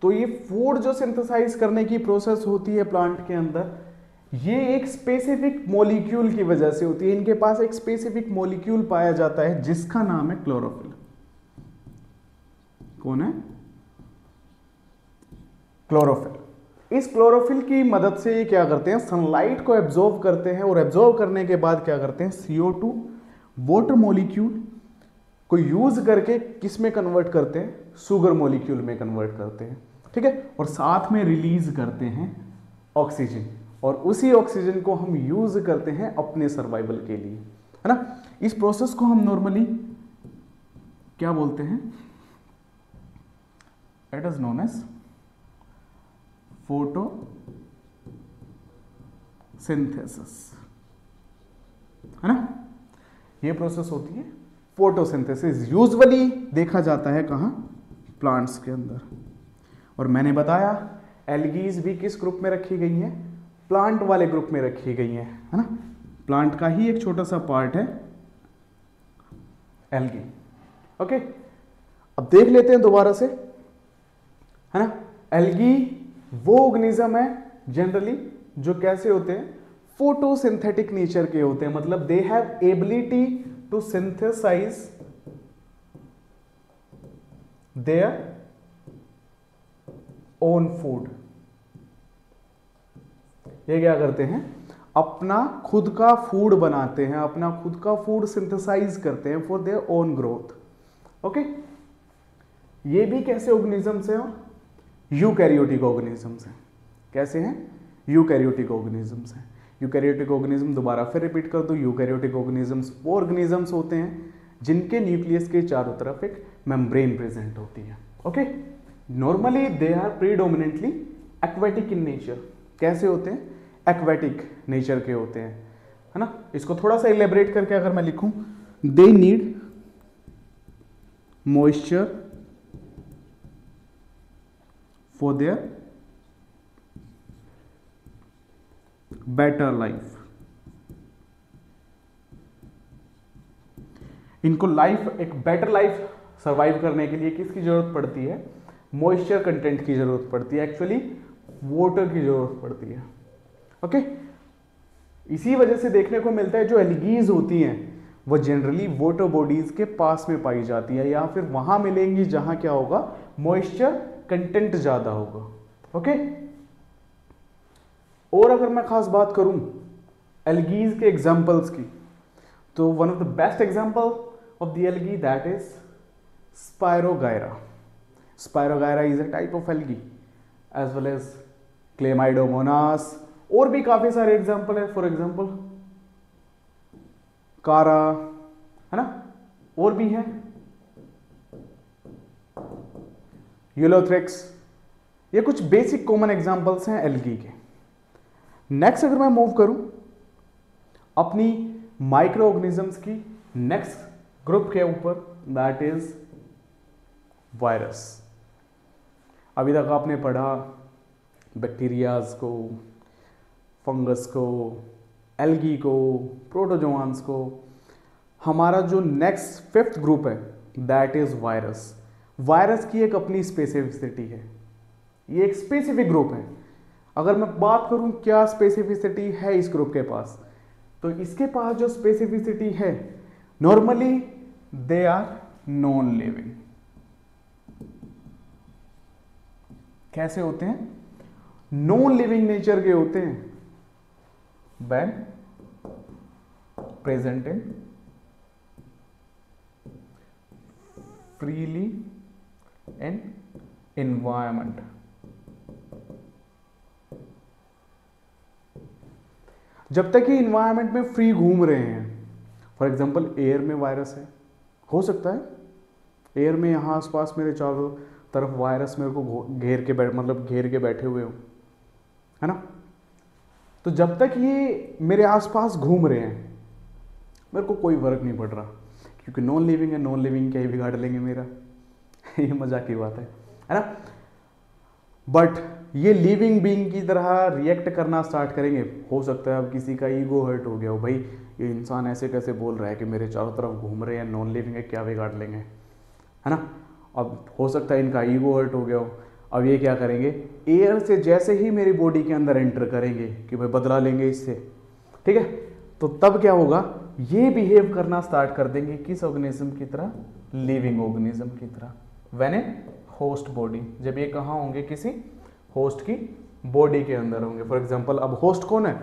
तो ये फूड जो सिंथेसाइज करने की प्रोसेस होती है प्लांट के अंदर, ये एक स्पेसिफिक मॉलिक्यूल की वजह से होती है। इनके पास एक स्पेसिफिक मॉलिक्यूल पाया जाता है जिसका नाम है क्लोरोफिल। कौन है, क्लोरोफिल। इस क्लोरोफिल की मदद से ये क्या करते हैं, सनलाइट को एब्जॉर्ब करते हैं, और एब्जॉर्ब करने के बाद क्या करते हैं, CO2 वाटर मॉलिक्यूल को यूज करके किस में कन्वर्ट करते हैं, शुगर मॉलिक्यूल में कन्वर्ट करते हैं, ठीक है। और साथ में रिलीज करते हैं ऑक्सीजन, और उसी ऑक्सीजन को हम यूज करते हैं अपने सर्वाइवल के लिए, है ना। इस प्रोसेस को हम नॉर्मली क्या बोलते हैं, it is known as photosynthesis, है ना। ये प्रोसेस होती है फोटोसिंथेसिस। यूजुअली देखा जाता है कहाँ, प्लांट्स के अंदर। और मैंने बताया एल्गीज भी किस ग्रुप में रखी गई हैं, प्लांट वाले ग्रुप में रखी गई हैं, है ना। प्लांट का ही एक छोटा सा पार्ट है एल्गी, ओके। अब देख लेते हैं दोबारा से, है ना। एल्गी वो ऑर्गेनिज्म है जनरली जो कैसे होते हैं, फोटोसिंथेटिक नेचर के होते हैं, मतलब they have ability to synthesize their own food. ये क्या करते हैं, अपना खुद का फूड बनाते हैं, अपना खुद का फूड सिंथेसाइज करते हैं for their own growth, okay. ये भी कैसे ऑर्गेनिजम्स हैं, यूकैरियोटिक ऑर्गेनिजम्स हैं। कैसे हैं, यूकैरियोटिक ऑर्गेनिजम्स हैं। यूकैरियोटिक ऑर्गेनिज्म, दोबारा फिर रिपीट कर दो, यूकैरियोटिक ऑर्गेनिजम्स वो ऑर्गेनिजम्स होते हैं जिनके न्यूक्लियस के चारों तरफ एक मेम्ब्रेन प्रेजेंट होती है, okay. Normally they are predominantly aquatic in nature. कैसे होते हैं, एक्वेटिक नेचर के होते हैं, है ना। इसको थोड़ा सा इलेबरेट करके अगर मैं लिखूं, they need moisture for their better life. इनको लाइफ, एक बेटर लाइफ सर्वाइव करने के लिए किसकी जरूरत पड़ती है, मॉइस्चर कंटेंट की जरूरत पड़ती है, एक्चुअली वाटर की जरूरत पड़ती है, ओके। इसी वजह से देखने को मिलता है जो एल्गीज होती हैं वो जनरली वाटर बॉडीज के पास में पाई जाती है, या फिर वहां मिलेंगी जहां क्या होगा, मॉइस्चर कंटेंट ज्यादा होगा, ओके। और अगर मैं खास बात करूं एल्गीज के एग्जांपल्स की, तो one of the best example of the algae that is spirogyra. Spirogyra is a type of algae as well as chlamydomonas, और भी काफी सारे एग्जांपल है। फॉर एग्जांपल कारा, है ना, और भी है यूलोथ्रिक्स। ये कुछ बेसिक कॉमन एग्जांपल्स हैं एल्गी के। नेक्स्ट अगर मैं मूव करूं अपनी माइक्रो ऑर्गेनिजम्स की नेक्स्ट ग्रुप के ऊपर, दैट इज वायरस। अभी तक आपने पढ़ा बैक्टीरियाज को, फंगस को, एल्गी को, प्रोटोजोआंस को। हमारा जो नेक्स्ट फिफ्थ ग्रुप है दैट इज वायरस। वायरस की एक अपनी स्पेसिफिसिटी है, ये एक स्पेसिफिक ग्रुप है। अगर मैं बात करूं क्या स्पेसिफिसिटी है इस ग्रुप के पास, तो इसके पास जो स्पेसिफिसिटी है, normally they are non living. कैसे होते हैं? नॉन लिविंग नेचर के होते हैं when present in freely in environment. जब तक ये इन्वायरमेंट में फ्री घूम रहे हैं, फॉर एग्जांपल एयर में वायरस है, हो सकता है एयर में यहाँ आसपास मेरे चारों तरफ वायरस मेरे को घेर के बैठे हुए हो, है ना। तो जब तक ये मेरे आसपास घूम रहे हैं मेरे को कोई फर्क नहीं पड़ रहा, क्योंकि नॉन लिविंग है, नॉन लिविंग क्या ही बिगाड़ लेंगे मेरा ये मजाक की बात है ना। बट ये लिविंग बीइंग की तरह रिएक्ट करना स्टार्ट करेंगे। हो सकता है अब किसी का ईगो हर्ट हो गया हो, भाई ये इंसान ऐसे कैसे बोल रहा है कि मेरे चारों तरफ घूम रहे हैं, नॉन लिविंग है, क्या बिगाड़ लेंगे, है ना। अब हो सकता है इनका ईगो हर्ट हो गया हो। अब ये क्या करेंगे, एयर से जैसे ही मेरी बॉडी के अंदर एंटर करेंगे कि भाई बदला लेंगे इससे, ठीक है, तो तब क्या होगा, ये बिहेव करना स्टार्ट कर देंगे किस ऑर्गेनिज्म की तरह, लिविंग ऑर्गेनिज्म की तरह, व्हेन ए होस्ट बॉडी। जब ये कहाँ होंगे, किसी होस्ट की बॉडी के अंदर होंगे। फॉर एग्जांपल अब होस्ट कौन है,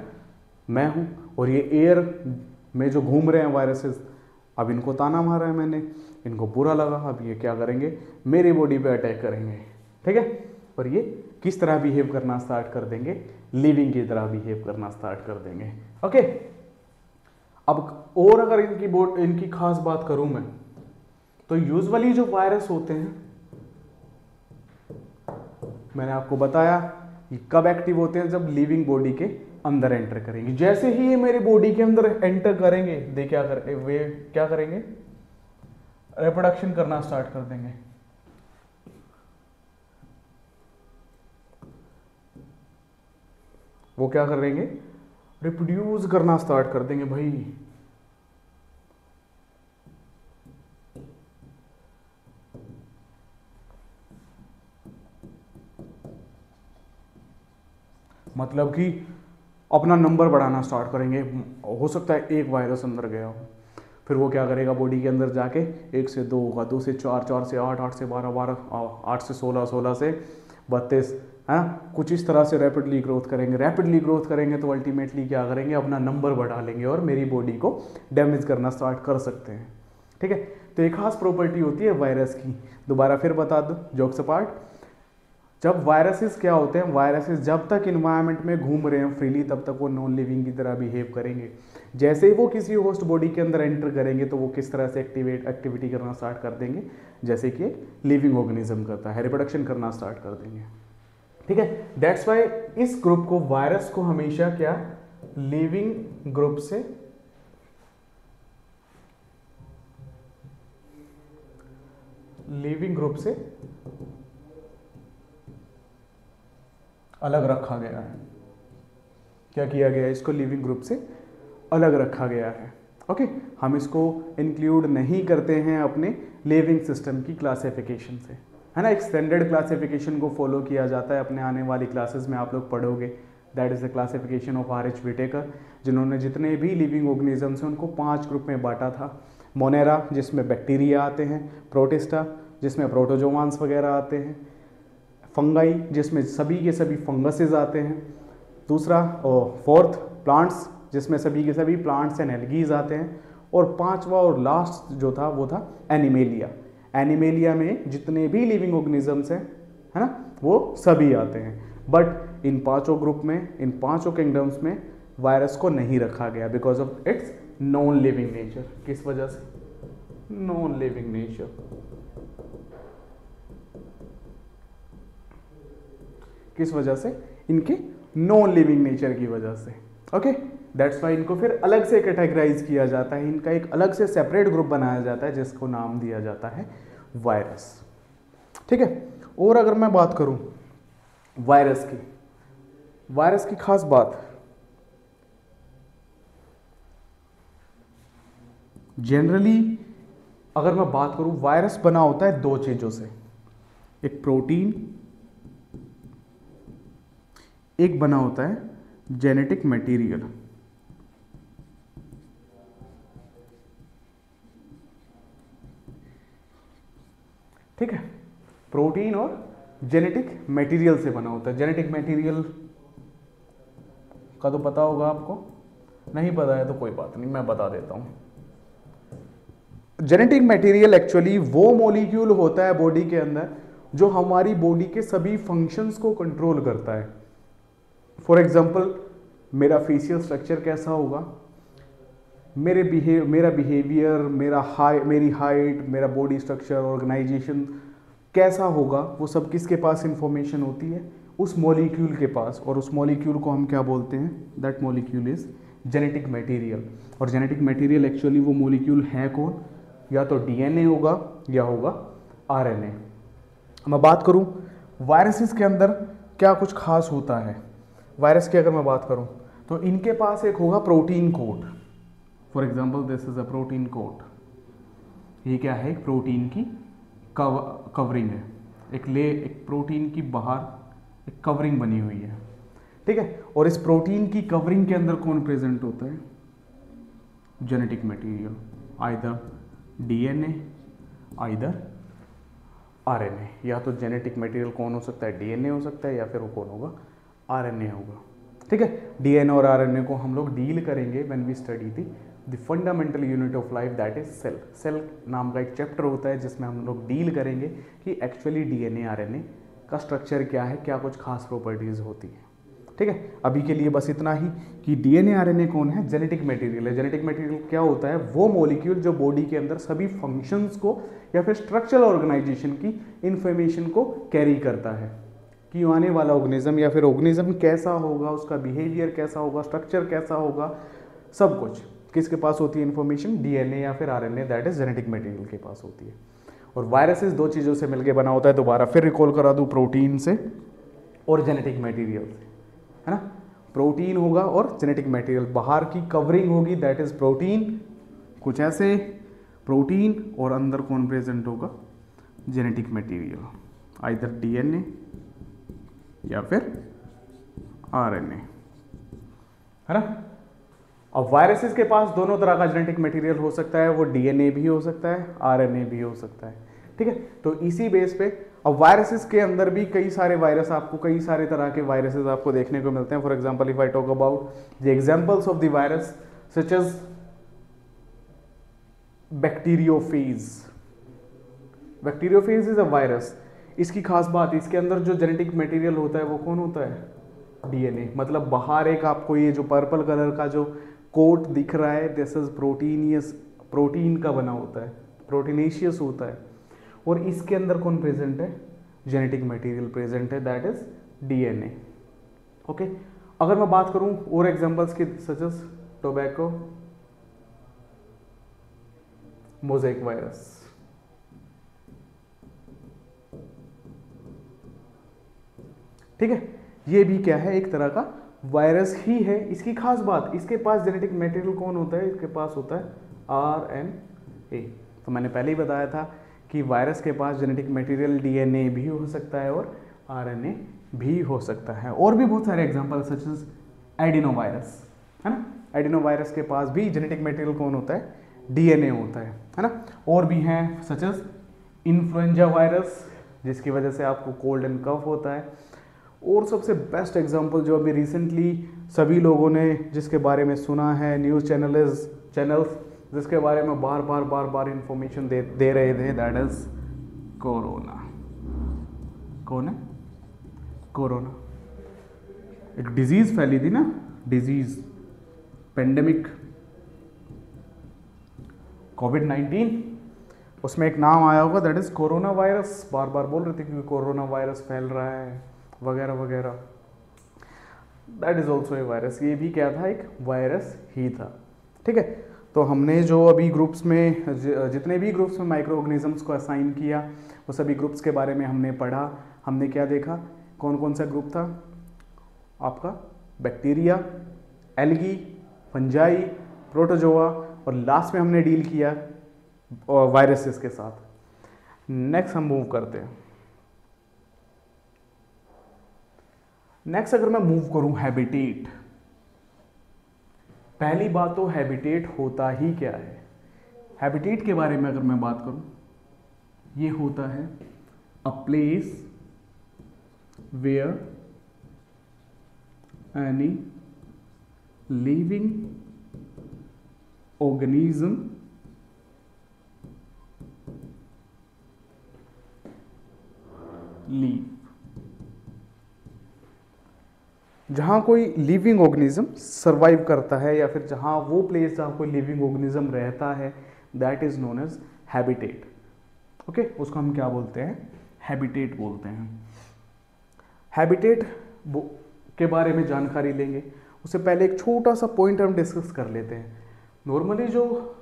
मैं हूँ, और ये एयर में जो घूम रहे हैं वायरसेस, अब इनको ताना मारा है मैंने, इनको बुरा लगा, अब ये क्या करेंगे, मेरी बॉडी पे अटैक करेंगे, ठीक है। और ये किस तरह बिहेव करना स्टार्ट कर देंगे, लिविंग की तरह बिहेव करना स्टार्ट कर देंगे, ओके। अब और अगर इनकी खास बात करूं मैं, तो यूजुअली जो वायरस होते हैं, मैंने आपको बताया ये कब एक्टिव होते हैं, जब लिविंग बॉडी के अंदर एंटर करेंगे। जैसे ही ये मेरी बॉडी के अंदर एंटर करेंगे, वे क्या करेंगे, रिप्रोडक्शन करना स्टार्ट कर देंगे। वो क्या करेंगे, रिप्रोड्यूस करना स्टार्ट कर देंगे भाई। मतलब कि अपना नंबर बढ़ाना स्टार्ट करेंगे। हो सकता है एक वायरस अंदर गया हो, फिर वो क्या करेगा, बॉडी के अंदर जाके 1 से 2 होगा, 2 से 4, 4 से 8, 8 से 12, 12, 8 से 16, 16 से 32, है ना। कुछ इस तरह से रैपिडली ग्रोथ करेंगे। रैपिडली ग्रोथ करेंगे तो अल्टीमेटली क्या करेंगे, अपना नंबर बढ़ा लेंगे और मेरी बॉडी को डैमेज करना स्टार्ट कर सकते हैं, ठीक है। तो एक खास प्रॉपर्टी होती है वायरस की, दोबारा फिर बता दो, जोक्स अपार्ट। जब वायरसेस क्या होते हैं, वायरसेस जब तक इन्वायरमेंट में घूम रहे हैं फ्रीली, तब तक वो नॉन लिविंग की तरह बिहेव करेंगे। जैसे ही वो किसी होस्ट बॉडी के अंदर एंटर करेंगे तो वो किस तरह से एक्टिविटी करना स्टार्ट कर देंगे, जैसे कि एक लिविंग ऑर्गेनिज्म करता है, रिप्रोडक्शन करना स्टार्ट कर देंगे, ठीक है। दैट्स वाई इस ग्रुप को, वायरस को हमेशा क्या, लिविंग ग्रुप से अलग रखा गया है। क्या किया गया है, इसको लिविंग ग्रुप से अलग रखा गया है, ओके। हम इसको इंक्लूड नहीं करते हैं अपने लिविंग सिस्टम की क्लासिफिकेशन से, है ना। एक स्टैंडर्ड क्लासिफिकेशन को फॉलो किया जाता है, अपने आने वाली क्लासेस में आप लोग पढ़ोगे, that is the classification of RH Whittaker, जिन्होंने जितने भी लिविंग ऑर्गेनिजम्स हैं उनको 5 ग्रुप में बांटा था। मोनेरा, जिसमें बैक्टीरिया आते हैं, प्रोटिस्टा, जिसमें प्रोटोजोआंस वगैरह आते हैं, फंगाई, जिसमें सभी के सभी फंगसेस आते हैं, दूसरा और फोर्थ प्लांट्स, जिसमें सभी के सभी प्लांट्स एंड एल्गीज आते हैं, और 5वां और लास्ट जो था वो था एनिमेलिया। एनिमेलिया में जितने भी लिविंग ऑर्गेनिजम्स हैं, है ना, वो सभी आते हैं। बट इन 5 ग्रुप में, इन 5 किंगडम्स में वायरस को नहीं रखा गया because of its non living nature. किस वजह से? Non living nature. किस वजह से? इनके नॉन लिविंग नेचर की वजह से। ओके, दैट्स वाई इनको फिर अलग से कैटेगराइज किया जाता है, इनका एक अलग से सेपरेट ग्रुप बनाया जाता है जिसको नाम दिया जाता है वायरस। ठीक है, और अगर मैं बात करूं वायरस की खास बात, जनरली अगर मैं बात करूं, वायरस बना होता है दो चीजों से, एक प्रोटीन, एक बना होता है जेनेटिक मटेरियल। ठीक है, प्रोटीन और जेनेटिक मटेरियल से बना होता है। जेनेटिक मटेरियल का तो पता होगा आपको, नहीं पता है तो कोई बात नहीं, मैं बता देता हूं। जेनेटिक मटेरियल एक्चुअली वो मॉलिक्यूल होता है बॉडी के अंदर जो हमारी बॉडी के सभी फंक्शंस को कंट्रोल करता है। फॉर एग्जाम्पल, मेरा फेशियल स्ट्रक्चर कैसा होगा, मेरा बिहेवियर, मेरी हाइट, मेरा बॉडी स्ट्रक्चर, ऑर्गेनाइजेशन कैसा होगा, वो सब किसके पास इंफॉर्मेशन होती है? उस मॉलिक्यूल के पास। और उस मॉलिक्यूल को हम क्या बोलते हैं? That molecule is genetic material. और जेनेटिक मटेरियल एक्चुअली वो मॉलिक्यूल है कौन? या तो डीएनए होगा या होगा आरएनए। मैं बात करूं वायरसेस के अंदर क्या कुछ खास होता है। वायरस की अगर मैं बात करूं तो इनके पास एक होगा protein coat. For example, this is a protein coat. ये क्या है? एक प्रोटीन की कवरिंग है, एक प्रोटीन की बाहर एक कवरिंग बनी हुई है। ठीक है, और इस प्रोटीन की कवरिंग के अंदर कौन प्रेजेंट होता है? Genetic material, either DNA either RNA. या तो जेनेटिक मटेरियल कौन हो सकता है? डीएनए हो सकता है, या फिर वो कौन होगा? आरएनए होगा। ठीक है, डीएनए और आरएनए को हम लोग डील करेंगे when we study the fundamental unit of life, that is cell. Cell नाम का एक चैप्टर होता है जिसमें हम लोग डील करेंगे कि एक्चुअली डीएनए आरएनए का स्ट्रक्चर क्या है, क्या कुछ खास प्रॉपर्टीज होती हैं। ठीक है, अभी के लिए बस इतना ही कि डीएनए आरएनए कौन है? जेनेटिक मटेरियल है। जेनेटिक मटेरियल क्या होता है? वो मॉलिक्यूल जो बॉडी के अंदर सभी फंक्शंस को या फिर स्ट्रक्चरल ऑर्गेनाइजेशन की इंफॉर्मेशन को कैरी करता है कि आने वाला ऑर्गेनिज्म या फिर ऑर्गेनिज्म कैसा होगा, उसका बिहेवियर कैसा होगा, स्ट्रक्चर कैसा होगा, सब कुछ किसके पास होती है इंफॉर्मेशन? डीएनए या फिर RNA, that is genetic material के पास होती है। और वायरसेस दो चीज़ों से मिलकर बना होता है। दोबारा फिर रिकॉल करा दूं, प्रोटीन से और जेनेटिक मटेरियल से, है ना। प्रोटीन होगा और जेनेटिक मटेरियल, बाहर की कवरिंग होगी दैट इज प्रोटीन, कुछ ऐसे प्रोटीन, और अंदर कौन प्रेजेंट होगा? जेनेटिक मटेरियल, आइदर डीएनए या फिर आरएनए, है ना। अब वायरसेस के पास दोनों तरह का जेनेटिक मटेरियल हो सकता है, वो डीएनए भी हो सकता है, आरएनए भी हो सकता है। ठीक है, तो इसी बेस पे अब वायरसेस के अंदर भी कई सारे वायरस आपको, कई सारे तरह के वायरसेस आपको देखने को मिलते हैं। For example, if I talk about the examples of the virus such as bacteriophage. Bacteriophage is a virus. इसकी खास बात, इसके अंदर जो जेनेटिक मटेरियल होता है वो कौन होता है? डीएनए। मतलब बाहर एक आपको ये जो पर्पल कलर का जो कोट दिख रहा है, दिस इज प्रोटीनियस, प्रोटीन का बना होता है, प्रोटीनेशियस होता है। और इसके अंदर कौन प्रेजेंट है? जेनेटिक मटेरियल प्रेजेंट है, दैट इज डीएनए। ओके, अगर मैं बात करूं और एग्जांपल्स की, such as tobacco, mosaic virus. ठीक है, ये भी क्या है? एक तरह का वायरस ही है। इसकी खास बात, इसके पास जेनेटिक मटेरियल कौन होता है? इसके पास होता है आरएनए। तो मैंने पहले ही बताया था कि वायरस के पास जेनेटिक मटेरियल डीएनए भी हो सकता है और आरएनए भी हो सकता है। और भी बहुत सारे example such as adeno virus, है ना। एडिनो वायरस के पास भी जेनेटिक मटेरियल कौन होता है? डीएनए होता है ना। और भी हैं सच एज इन्फ्लुएंजा वायरस, जिसकी वजह से आपको कोल्ड एंड कफ होता है। और सबसे बेस्ट एग्जांपल जो अभी रिसेंटली सभी लोगों ने जिसके बारे में सुना है, न्यूज़ चैनल्स जिसके बारे में बार बार इंफॉर्मेशन दे रहे थे, दैट इज कोरोना। कौन है? कोरोना। एक डिजीज फैली थी ना, डिजीज, पेंडेमिक, कोविड-19, उसमें एक नाम आया होगा दैट इज़ कोरोना वायरस, बार बार बोल रहे थे कि कोरोना वायरस फैल रहा है वगैरह वगैरह, that is also a virus, ये भी क्या था, एक वायरस ही था। ठीक है, तो हमने जो अभी ग्रुप्स में जितने भी ग्रुप्स में माइक्रो ऑर्गेनिजम्स को असाइन किया वो सभी ग्रुप्स के बारे में हमने पढ़ा। हमने क्या देखा, कौन कौन सा ग्रुप था आपका, बैक्टीरिया, एल्गी, फंजाई, प्रोटोजोआ, और लास्ट में हमने डील किया वायरसेस के साथ। नेक्स्ट हम मूव करते हैं। नेक्स्ट अगर मैं मूव करूं हैबिटेट, पहली बात तो हैबिटेट होता ही क्या है। हैबिटेट के बारे में अगर मैं बात करूं, ये होता है a place where any living organism live, जहाँ कोई लिविंग ऑर्गेनिज्म सर्वाइव करता है, या फिर जहाँ वो प्लेस जहाँ कोई लिविंग ऑर्गेनिज्म रहता है, that is known as habitat. Okay, उसको हम क्या बोलते हैं, हैबिटेट बोलते हैं। हैबिटेट के बारे में जानकारी लेंगे, उससे पहले एक छोटा सा पॉइंट हम डिस्कस कर लेते हैं। नॉर्मली जो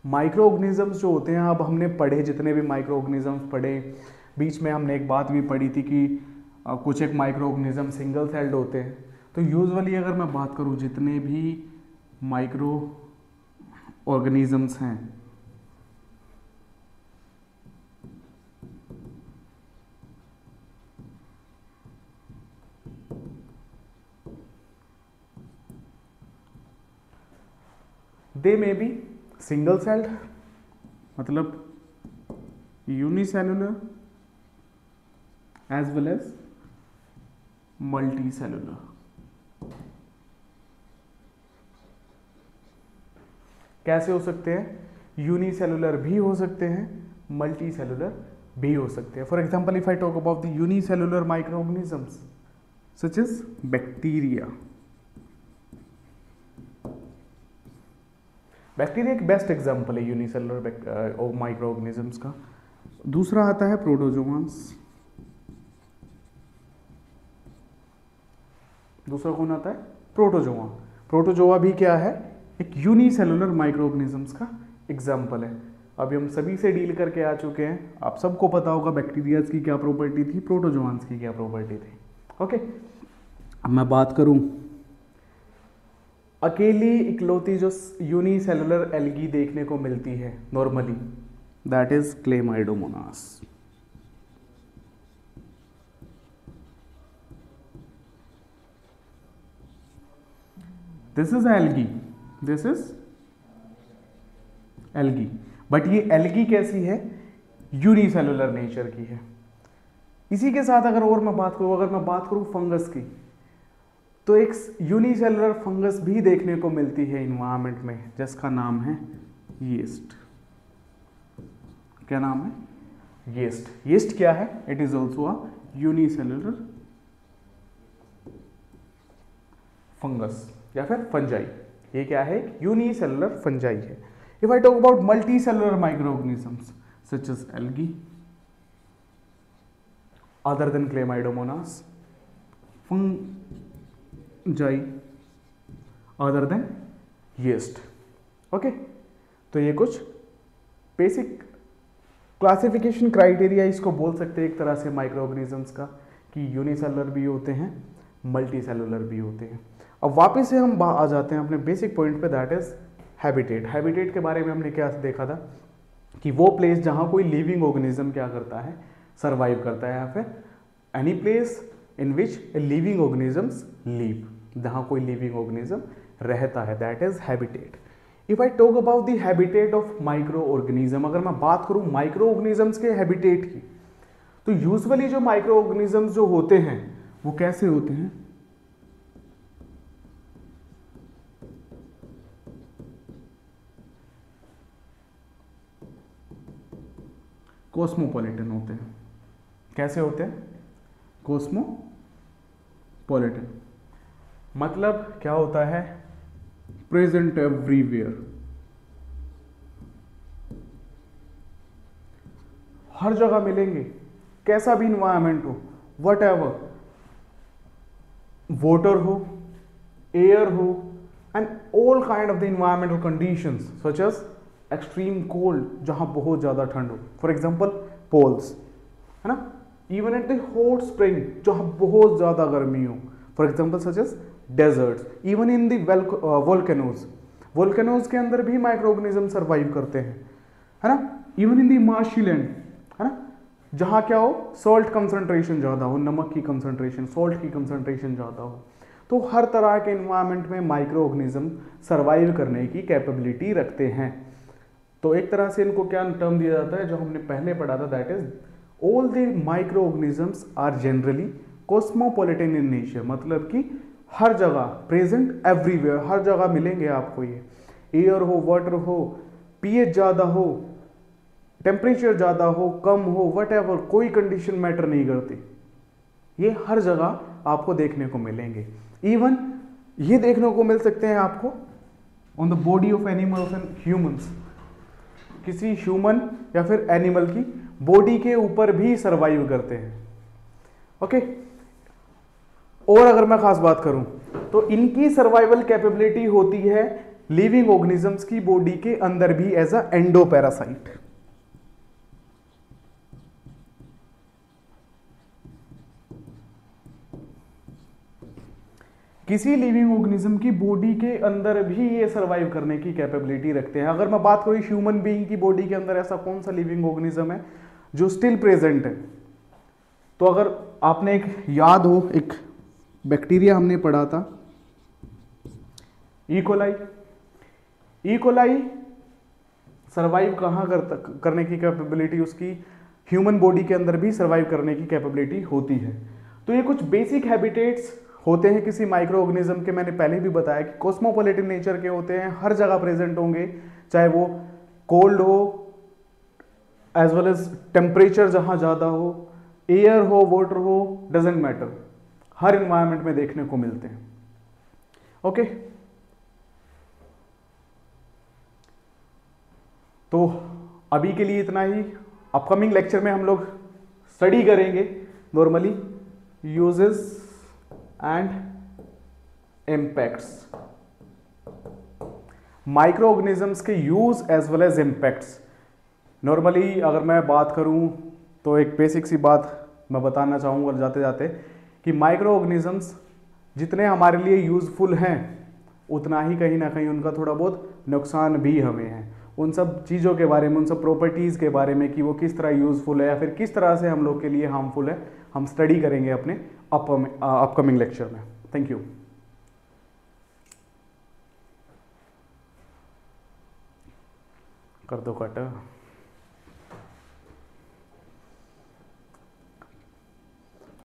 माइक्रो ऑर्गेनिजम्स जो होते हैं, अब हमने पढ़े जितने भी माइक्रो ऑर्गेनिजम्स पढ़े, बीच में हमने एक बात भी पढ़ी थी कि कुछ एक माइक्रो ऑर्गेनिज्म सिंगल सेल्ड होते हैं। तो यूजुअली अगर मैं बात करूं जितने भी माइक्रो ऑर्गेनिजम्स हैं, they may be single celled, मतलब unicellular as well as multi cellular. कैसे हो सकते हैं, यूनिसेलुलर भी हो सकते हैं, मल्टी सेलुलर भी हो सकते हैं। For example if I talk about the unicellular micro organisms such is bacteria. Bacteria एक बेस्ट एग्जाम्पल है यूनिसेलुलर माइक्रो ऑर्गेनिजम्स का। दूसरा आता है प्रोटोजोआंस। दूसरा कौन आता है, प्रोटोजोआ। प्रोटोजोआ भी क्या है, एक यूनिसेलुलर माइक्रो ऑर्गेनिजम्स का एग्जाम्पल है। अभी हम सभी से डील करके आ चुके हैं, आप सबको पता होगा बैक्टीरियाज की क्या प्रॉपर्टी थी, प्रोटोजोआंस की क्या प्रॉपर्टी थी। ओके, अब मैं बात करूं अकेली इकलौती जो यूनिसेलुलर एल्गी देखने को मिलती है normally, that is Chlamydomonas. This is algae, this is algae, but ये एल्गी कैसी है, यूनिसेलुलर नेचर की है। इसी के साथ अगर और मैं बात करूं, अगर मैं बात करूं फंगस की, तो एक यूनिसेलुलर फंगस भी देखने को मिलती है इन्वायरमेंट में, जिसका नाम है यीस्ट। क्या नाम है, यीस्ट। यीस्ट क्या है, it is also a unicellular fungus या फिर फंजाई। ये क्या है, यूनिसेलुलर फंजाई है। If I talk about multi cellular micro organisms such as algae other than chlamydomonas, fungi other than yeast. Okay, तो ये कुछ बेसिक क्लासिफिकेशन क्राइटेरिया इसको बोल सकते हैं एक तरह से माइक्रो ऑर्गेनिजम्स का, कि यूनिसेलुलर भी होते हैं, मल्टी सेलुलर भी होते हैं। अब वापस से हम आ जाते हैं अपने बेसिक पॉइंट पे, दैट इज हैबिटेट। हैबिटेट के बारे में हमने क्या देखा था कि वो प्लेस जहाँ कोई लिविंग ऑर्गेनिज्म क्या करता है, सर्वाइव करता है, या फिर any place in which a living organisms leave, जहाँ कोई लिविंग ऑर्गेनिज्म रहता है, that is habitat. If I talk about the habitat of micro organism, अगर मैं बात करूँ माइक्रो ऑर्गेनिजम्स के हैबिटेट की, तो यूजुअली जो माइक्रो ऑर्गेनिजम्स जो होते हैं वो कैसे होते हैं, कॉस्मोपॉलिटन होते हैं। कैसे होते हैं, कॉस्मोपॉलिटन, मतलब क्या होता है, प्रेजेंट एवरीवेयर, हर जगह मिलेंगे, कैसा भी इन्वायरमेंट हो, वट एवर, वाटर हो, एयर हो, and all kind of the environmental conditions such as extreme cold, जहां बहुत ज़्यादा ठंड हो, फॉर एग्जाम्पल पोल्स, है ना, even at the hot spring जहां बहुत ज़्यादा गर्मी हो, for example such as deserts, even in the volcanoes, volcanoes के अंदर भी माइक्रो ऑर्गेनिज्म सर्वाइव करते हैं, है ना, even in the marshy land, है ना, जहाँ क्या हो, सॉल्ट कंसंट्रेशन ज़्यादा हो, नमक की कंसंट्रेशन, सॉल्ट की कंसंट्रेशन ज़्यादा हो, तो हर तरह के इन्वायरमेंट में माइक्रो ऑर्गेनिज्म सर्वाइव करने की कैपेबिलिटी रखते हैं। तो एक तरह से इनको क्या टर्म दिया जाता है जो हमने पहले पढ़ा था, that is all the micro organisms are generally cosmopolitan in nature, मतलब कि हर जगह प्रेजेंट एवरीवेयर, हर जगह मिलेंगे आपको ये, एयर हो, वाटर हो, पीएच ज़्यादा हो, टेम्परेचर ज़्यादा हो, कम हो, वट एवर, कोई कंडीशन मैटर नहीं करती, ये हर जगह आपको देखने को मिलेंगे। इवन ये देखने को मिल सकते हैं आपको on the body of animals and humans, किसी ह्यूमन या फिर एनिमल की बॉडी के ऊपर भी सर्वाइव करते हैं। ओके, और अगर मैं खास बात करूं तो इनकी सर्वाइवल कैपेबिलिटी होती है लिविंग ऑर्गेनिजम्स की बॉडी के अंदर भी एज अ एंडोपैरासाइट। किसी लिविंग ऑर्गेनिज्म की बॉडी के अंदर भी ये सर्वाइव करने की कैपेबिलिटी रखते हैं। अगर मैं बात करूं ह्यूमन बीइंग की बॉडी के अंदर ऐसा कौन सा लिविंग ऑर्गेनिज्म है जो स्टिल प्रेजेंट है, तो अगर आपने एक याद हो, एक बैक्टीरिया हमने पढ़ा था, इकोलाई। इकोलाई सर्वाइव कहाँ करने की कैपेबिलिटी उसकी ह्यूमन बॉडी के अंदर भी सर्वाइव करने की कैपेबिलिटी होती है। तो ये कुछ बेसिक हैबिटेट्स होते हैं किसी माइक्रो ऑर्गेनिज्म के, मैंने पहले भी बताया कि कॉस्मोपॉलिटन नेचर के होते हैं, हर जगह प्रेजेंट होंगे, चाहे वो कोल्ड हो एज वेल एज टेम्परेचर जहां ज़्यादा हो, एयर हो, वाटर हो, डजेंट मैटर, हर इन्वायरमेंट में देखने को मिलते हैं। ओके, तो अभी के लिए इतना ही। अपकमिंग लेक्चर में हम लोग स्टडी करेंगे normally uses and impacts, microorganisms के use as well as impacts. Normally अगर मैं बात करूं तो एक बेसिक सी बात मैं बताना चाहूँगा जाते जाते कि माइक्रो ऑर्गेनिजम्स जितने हमारे लिए यूज़फुल हैं उतना ही कहीं ना कहीं उनका थोड़ा बहुत नुकसान भी हमें है। उन सब चीज़ों के बारे में, उन सब प्रॉपर्टीज़ के बारे में कि वो किस तरह यूज़फुल है या फिर किस तरह से हम लोग के लिए हार्मफुल है, हम स्टडी करेंगे अपने अपकमिंग लेक्चर में। Thank you. कर दो कट।